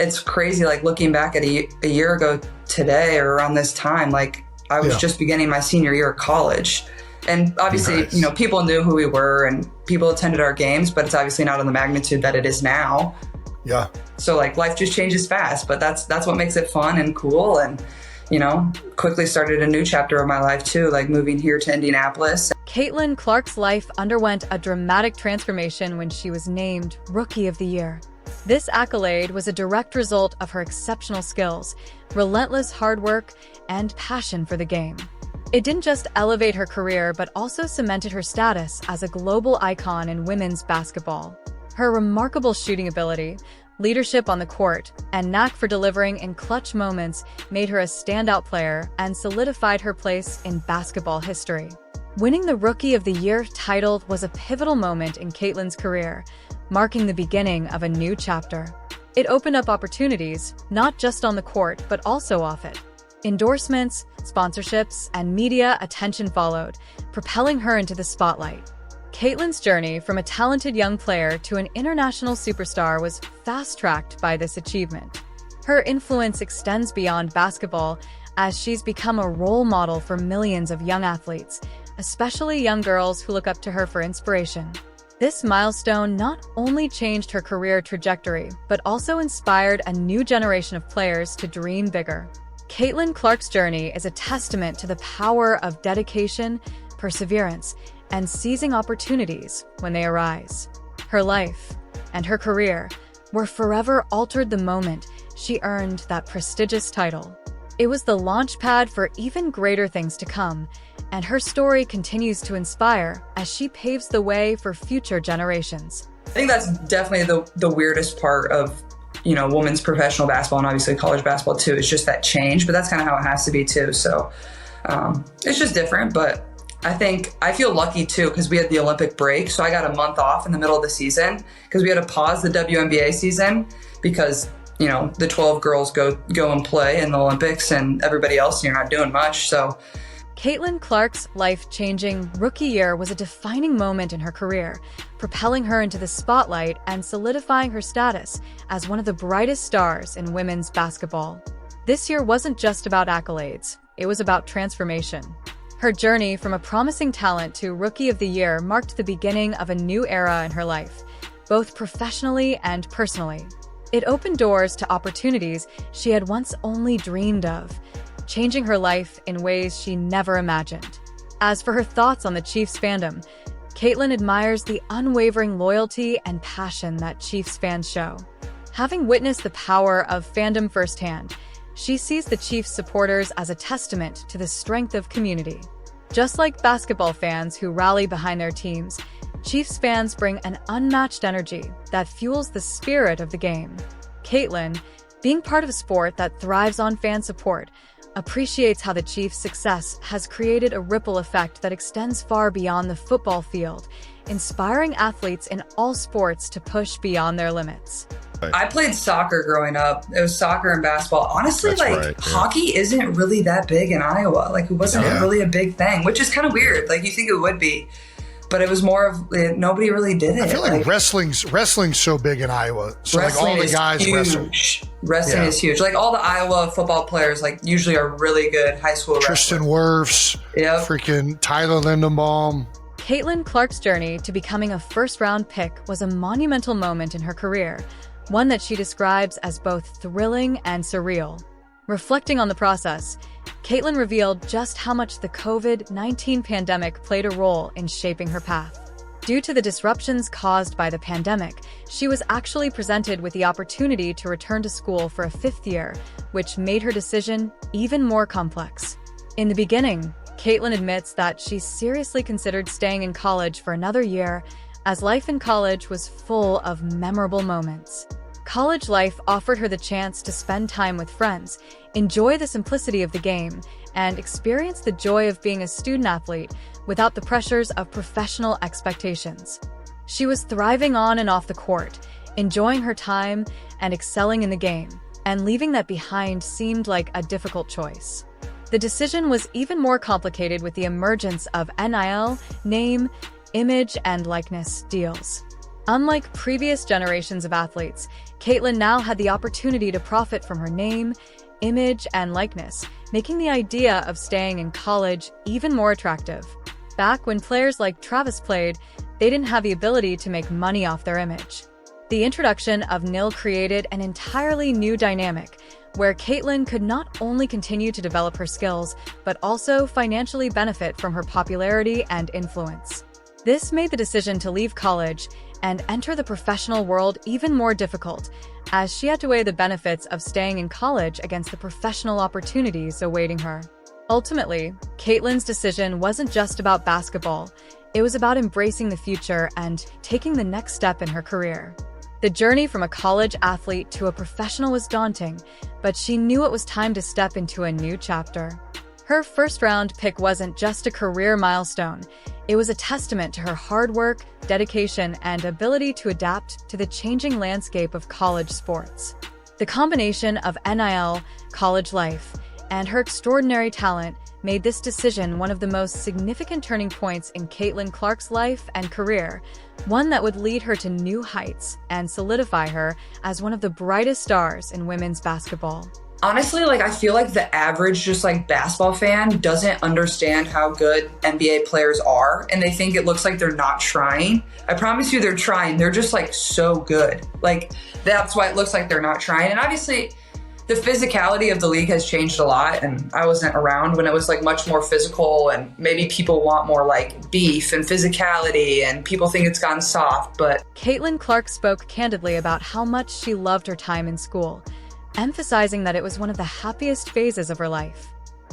it's crazy, like looking back at a year ago today or around this time, like I was just beginning my senior year of college. And obviously, you know, people knew who we were and people attended our games, but it's obviously not on the magnitude that it is now. Yeah. So like life just changes fast, but that's what makes it fun and cool. And, you know, quickly started a new chapter of my life too, like moving here to Indianapolis. Caitlin Clark's life underwent a dramatic transformation when she was named Rookie of the Year. This accolade was a direct result of her exceptional skills, relentless hard work, and passion for the game. It didn't just elevate her career, but also cemented her status as a global icon in women's basketball. Her remarkable shooting ability, leadership on the court, and knack for delivering in clutch moments made her a standout player and solidified her place in basketball history. Winning the Rookie of the Year title was a pivotal moment in Caitlin's career, marking the beginning of a new chapter. It opened up opportunities, not just on the court, but also off it. Endorsements, sponsorships, and media attention followed, propelling her into the spotlight. Caitlin's journey from a talented young player to an international superstar was fast-tracked by this achievement. Her influence extends beyond basketball, as she's become a role model for millions of young athletes, especially young girls who look up to her for inspiration. This milestone not only changed her career trajectory, but also inspired a new generation of players to dream bigger. Caitlin Clark's journey is a testament to the power of dedication, perseverance, and seizing opportunities when they arise. Her life and her career were forever altered the moment she earned that prestigious title. It was the launchpad for even greater things to come, and her story continues to inspire as she paves the way for future generations. I think that's definitely the weirdest part of, you know, women's professional basketball and obviously college basketball too. It's just that change, but that's kind of how it has to be too. So it's just different, but I feel lucky too, because we had the Olympic break. So I got a month off in the middle of the season because we had to pause the WNBA season because, you know, the 12 girls go and play in the Olympics and everybody else, you're not doing much. So Caitlin Clark's life-changing rookie year was a defining moment in her career, propelling her into the spotlight and solidifying her status as one of the brightest stars in women's basketball. This year wasn't just about accolades, it was about transformation. Her journey from a promising talent to Rookie of the Year marked the beginning of a new era in her life, both professionally and personally. It opened doors to opportunities she had once only dreamed of, changing her life in ways she never imagined. As for her thoughts on the Chiefs fandom, Caitlin admires the unwavering loyalty and passion that Chiefs fans show. Having witnessed the power of fandom firsthand, she sees the Chiefs supporters as a testament to the strength of community. Just like basketball fans who rally behind their teams, Chiefs fans bring an unmatched energy that fuels the spirit of the game. Caitlin, being part of a sport that thrives on fan support, appreciates how the Chiefs' success has created a ripple effect that extends far beyond the football field, inspiring athletes in all sports to push beyond their limits. I played soccer growing up. It was soccer and basketball. Honestly, hockey isn't really that big in Iowa. Like, it wasn't really a big thing, which is kind of weird. Like, you think it would be. But it was more of, nobody really did it. I feel like wrestling's so big in Iowa. So like all the guys wrestle. Wrestling is huge. Like all the Iowa football players, like usually are really good high school Tristan Wirfs, freaking Tyler Lindenbaum. Caitlin Clark's journey to becoming a first-round pick was a monumental moment in her career, one that she describes as both thrilling and surreal. Reflecting on the process, Caitlin revealed just how much the COVID-19 pandemic played a role in shaping her path. Due to the disruptions caused by the pandemic, she was actually presented with the opportunity to return to school for a fifth year, which made her decision even more complex. In the beginning, Caitlin admits that she seriously considered staying in college for another year, as life in college was full of memorable moments. College life offered her the chance to spend time with friends, enjoy the simplicity of the game, and experience the joy of being a student athlete without the pressures of professional expectations. She was thriving on and off the court, enjoying her time and excelling in the game, and leaving that behind seemed like a difficult choice. The decision was even more complicated with the emergence of NIL, name, image, and likeness deals. Unlike previous generations of athletes, Caitlin now had the opportunity to profit from her name, image, and likeness, making the idea of staying in college even more attractive. Back when players like Travis played, they didn't have the ability to make money off their image. The introduction of NIL created an entirely new dynamic, where Caitlin could not only continue to develop her skills, but also financially benefit from her popularity and influence. This made the decision to leave college and enter the professional world even more difficult, as she had to weigh the benefits of staying in college against the professional opportunities awaiting her. Ultimately, Caitlin's decision wasn't just about basketball. It was about embracing the future and taking the next step in her career. The journey from a college athlete to a professional was daunting, but she knew it was time to step into a new chapter. Her first-round pick wasn't just a career milestone. It was a testament to her hard work, dedication, and ability to adapt to the changing landscape of college sports. The combination of NIL, college life, and her extraordinary talent made this decision one of the most significant turning points in Caitlin Clark's life and career, one that would lead her to new heights and solidify her as one of the brightest stars in women's basketball. Honestly, I feel like the average basketball fan doesn't understand how good NBA players are, and they think it looks like they're not trying. I promise you they're trying. They're just so good. That's why it looks like they're not trying. And obviously the physicality of the league has changed a lot, and I wasn't around when it was much more physical, and maybe people want more beef and physicality, and people think it's gotten soft. But Caitlin Clark spoke candidly about how much she loved her time in school, emphasizing that it was one of the happiest phases of her life.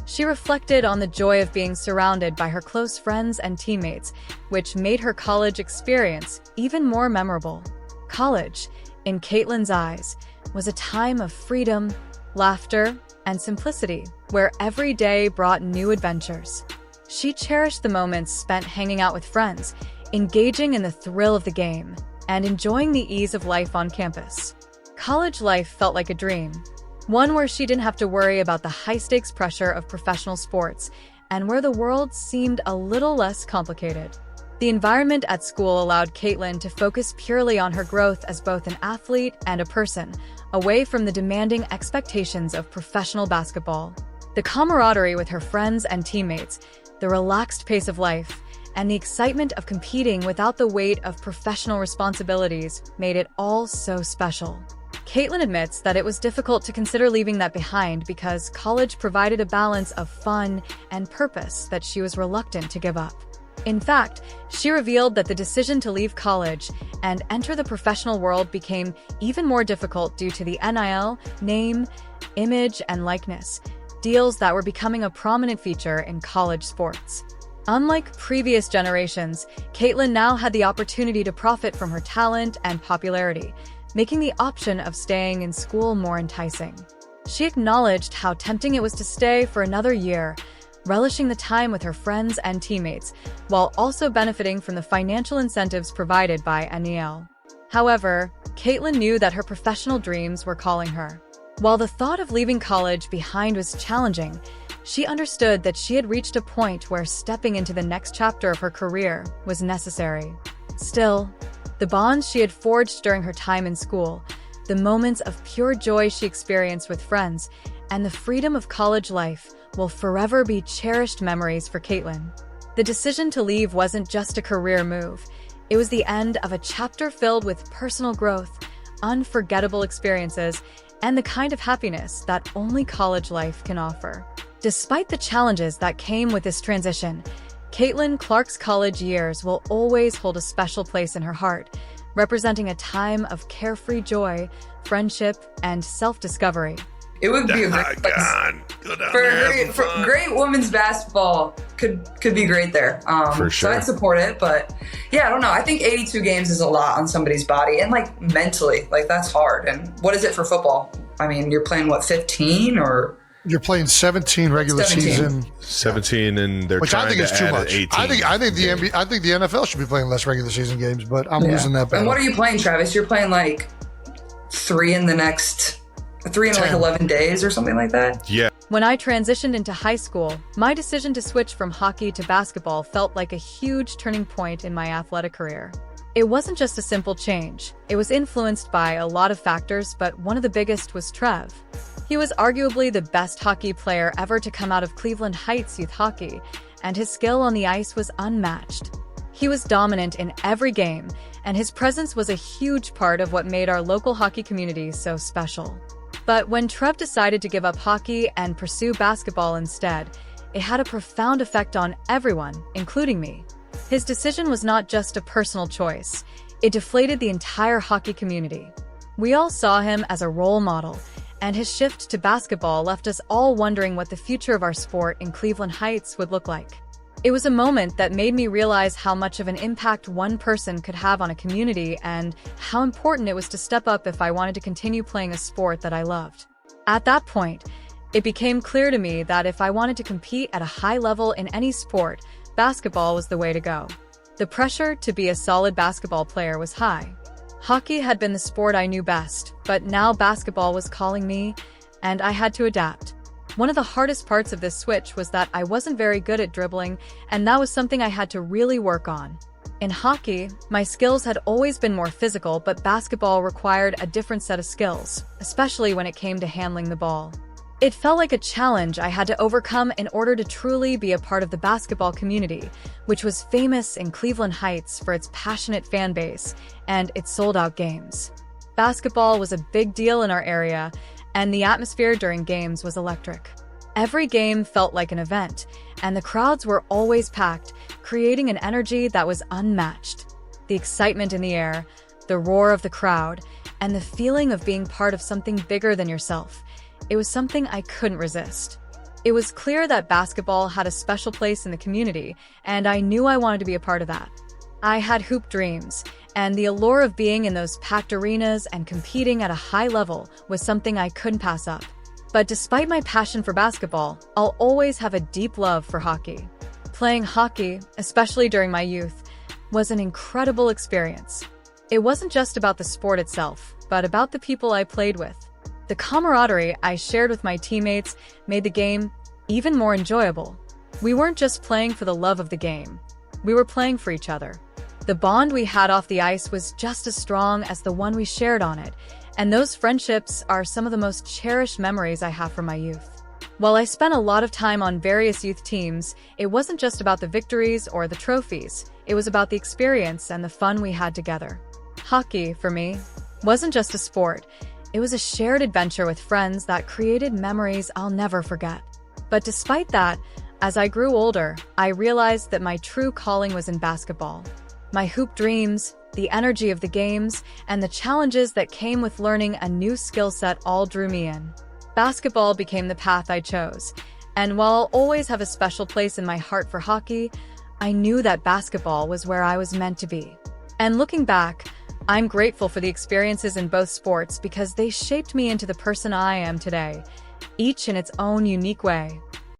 She reflected on the joy of being surrounded by her close friends and teammates, which made her college experience even more memorable. College, in Caitlin's eyes, was a time of freedom, laughter, and simplicity, where every day brought new adventures. She cherished the moments spent hanging out with friends, engaging in the thrill of the game, and enjoying the ease of life on campus. College life felt like a dream, one where she didn't have to worry about the high-stakes pressure of professional sports, and where the world seemed a little less complicated. The environment at school allowed Caitlin to focus purely on her growth as both an athlete and a person, away from the demanding expectations of professional basketball. The camaraderie with her friends and teammates, the relaxed pace of life, and the excitement of competing without the weight of professional responsibilities made it all so special. Caitlin admits that it was difficult to consider leaving that behind because college provided a balance of fun and purpose that she was reluctant to give up. In fact, she revealed that the decision to leave college and enter the professional world became even more difficult due to the NIL, name, image, and likeness, deals that were becoming a prominent feature in college sports. Unlike previous generations, Caitlin now had the opportunity to profit from her talent and popularity, making the option of staying in school more enticing. She acknowledged how tempting it was to stay for another year, relishing the time with her friends and teammates, while also benefiting from the financial incentives provided by NIL. However, Caitlin knew that her professional dreams were calling her. While the thought of leaving college behind was challenging, she understood that she had reached a point where stepping into the next chapter of her career was necessary. Still, the bonds she had forged during her time in school, the moments of pure joy she experienced with friends, and the freedom of college life will forever be cherished memories for Caitlin. The decision to leave wasn't just a career move. It was the end of a chapter filled with personal growth, unforgettable experiences, and the kind of happiness that only college life can offer. Despite the challenges that came with this transition, Caitlin Clark's college years will always hold a special place in her heart, representing a time of carefree joy, friendship, and self-discovery. It would be a great women's basketball could be great there. For sure. So I'd support it, but yeah, I don't know. I think 82 games is a lot on somebody's body, and mentally, that's hard. And what is it for football? I mean, you're playing 15 or? You're playing 17 regular 17. season. 17, and they're which trying I think to is too add much. 18. I think the NFL should be playing less regular season games, but I'm losing that battle. And what are you playing, Travis? You're playing 3 in 11 days or something like that? Yeah. When I transitioned into high school, my decision to switch from hockey to basketball felt like a huge turning point in my athletic career. It wasn't just a simple change. It was influenced by a lot of factors, but one of the biggest was Trev. He was arguably the best hockey player ever to come out of Cleveland Heights youth hockey, and his skill on the ice was unmatched. He was dominant in every game, and his presence was a huge part of what made our local hockey community so special. But when Trev decided to give up hockey and pursue basketball instead, it had a profound effect on everyone, including me. His decision was not just a personal choice. It deflated the entire hockey community. We all saw him as a role model, and his shift to basketball left us all wondering what the future of our sport in Cleveland Heights would look like. It was a moment that made me realize how much of an impact one person could have on a community and how important it was to step up if I wanted to continue playing a sport that I loved. At that point, it became clear to me that if I wanted to compete at a high level in any sport, basketball was the way to go. The pressure to be a solid basketball player was high. Hockey had been the sport I knew best, but now basketball was calling me, and I had to adapt. One of the hardest parts of this switch was that I wasn't very good at dribbling, and that was something I had to really work on. In hockey, my skills had always been more physical, but basketball required a different set of skills, especially when it came to handling the ball. It felt like a challenge I had to overcome in order to truly be a part of the basketball community, which was famous in Cleveland Heights for its passionate fan base and its sold-out games. Basketball was a big deal in our area, and the atmosphere during games was electric. Every game felt like an event, and the crowds were always packed, creating an energy that was unmatched. The excitement in the air, the roar of the crowd, and the feeling of being part of something bigger than yourself. It was something I couldn't resist. It was clear that basketball had a special place in the community, and I knew I wanted to be a part of that. I had hoop dreams, and the allure of being in those packed arenas and competing at a high level was something I couldn't pass up. But despite my passion for basketball, I'll always have a deep love for hockey. Playing hockey, especially during my youth, was an incredible experience. It wasn't just about the sport itself, but about the people I played with. The camaraderie I shared with my teammates made the game even more enjoyable. We weren't just playing for the love of the game. We were playing for each other. The bond we had off the ice was just as strong as the one we shared on it, and those friendships are some of the most cherished memories I have from my youth. While I spent a lot of time on various youth teams, it wasn't just about the victories or the trophies. It was about the experience and the fun we had together. Hockey, for me, wasn't just a sport. It was a shared adventure with friends that created memories I'll never forget. But despite that, as I grew older, I realized that my true calling was in basketball. My hoop dreams, the energy of the games, and the challenges that came with learning a new skill set all drew me in. Basketball became the path I chose, and while I'll always have a special place in my heart for hockey, I knew that basketball was where I was meant to be. And looking back, I'm grateful for the experiences in both sports because they shaped me into the person I am today, each in its own unique way.